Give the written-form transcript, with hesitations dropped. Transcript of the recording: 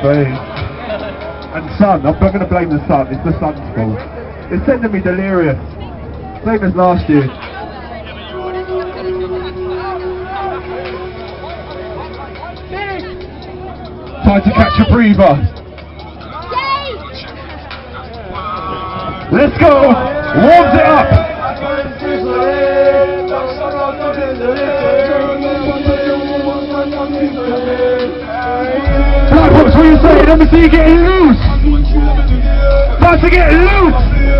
Spain. And sun, I'm not going to blame the sun, it's the sun's fault. It's sending me delirious. Same as last year. Time to catch a breather. Let's go! Warms it up! Blackbox, what are you saying? Let me see you getting loose! Time to get loose!